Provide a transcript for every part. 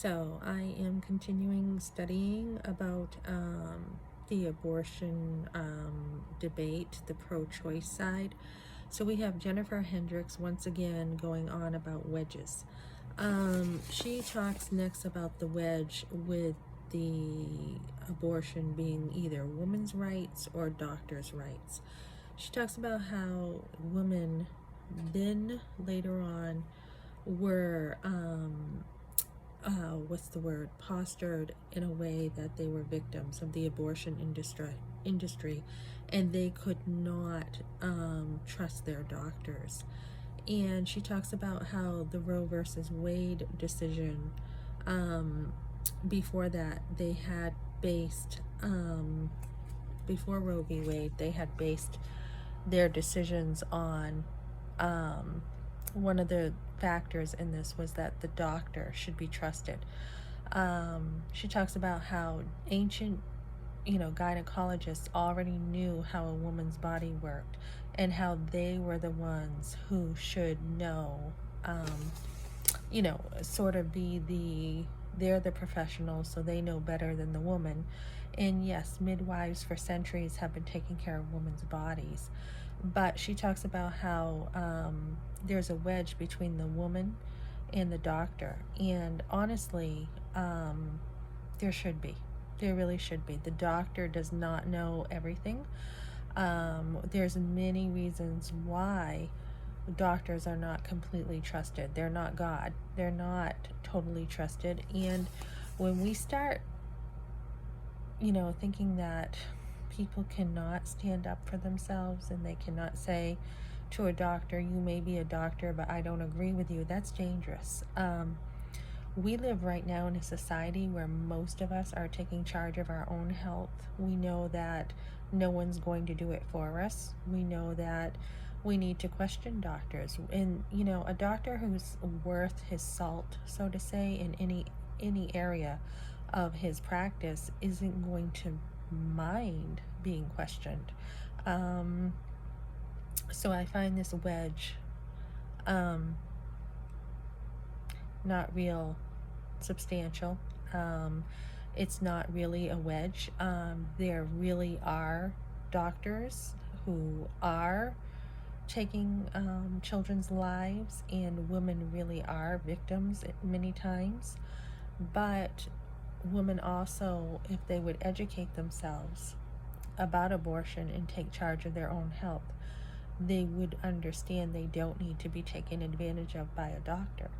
So I am continuing studying about the abortion debate, the pro-choice side. So we have Jennifer Hendricks once again going on about wedges. She talks next about the wedge with the abortion being either women's rights or doctors' rights. She talks about how women then later on were postured in a way that they were victims of the abortion industry, and they could not trust their doctors. And she talks about how the Roe versus Wade decision, before that, they had based, before Roe v. Wade, they had based their decisions on one of the factors in this was that the doctor should be trusted. She talks about how ancient, gynecologists already knew how a woman's body worked and how they were the ones who should know, sort of they're the professionals, so they know better than the woman. And yes, midwives for centuries have been taking care of women's bodies. But she talks about how there's a wedge between the woman and the doctor. And honestly, there should be. There really should be. The doctor does not know everything. There's many reasons why doctors are not completely trusted. They're not God. They're not totally trusted. And when we start, thinking that people cannot stand up for themselves and they cannot say to a doctor, you may be a doctor, but I don't agree with you, that's dangerous. We live right now in a society where most of us are taking charge of our own health. We know that no one's going to do it for us. We know that we need to question doctors. And, a doctor who's worth his salt, so to say, in any area of his practice isn't going to mind being questioned. So I find this wedge not real substantial. It's not really a wedge. There really are doctors who are taking children's lives, and women really are victims many times. But women also, if they would educate themselves about abortion and take charge of their own health, they would understand they don't need to be taken advantage of by a doctor.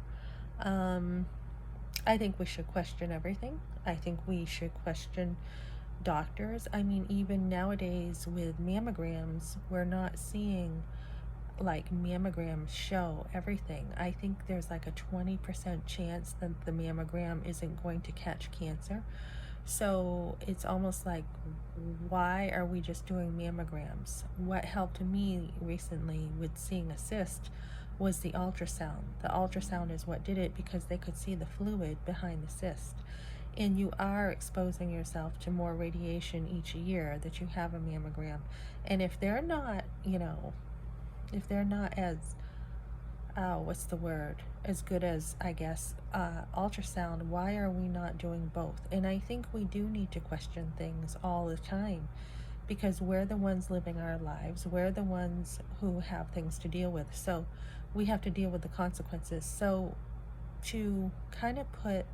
I think we should question everything. I think we should question doctors. I mean, even nowadays with mammograms, we're not seeing like mammograms show everything. I think there's like a 20% chance that the mammogram isn't going to catch cancer. So it's almost like, why are we just doing mammograms? What helped me recently with seeing a cyst was the ultrasound. The ultrasound is what did it, because they could see the fluid behind the cyst. And you are exposing yourself to more radiation each year that you have a mammogram. And if they're not, if they're not as, as good as, I guess, ultrasound, why are we not doing both? And I think we do need to question things all the time, because we're the ones living our lives. We're the ones who have things to deal with. So we have to deal with the consequences. So to kind of put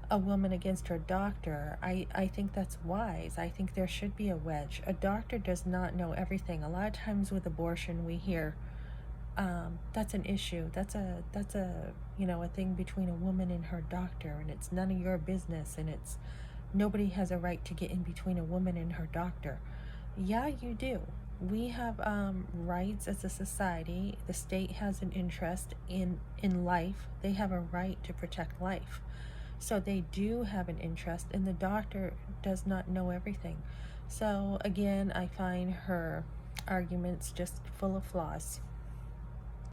a woman against her doctor, I think that's wise. I think there should be a wedge. A doctor does not know everything. A lot of times with abortion, we hear that's an issue. That's a a thing between a woman and her doctor, and it's none of your business, and it's nobody has a right to get in between a woman and her doctor. Yeah, you do. We have rights as a society. The state has an interest in life. They have a right to protect life. So they do have an interest, and the doctor does not know everything. So again, I find her arguments just full of flaws.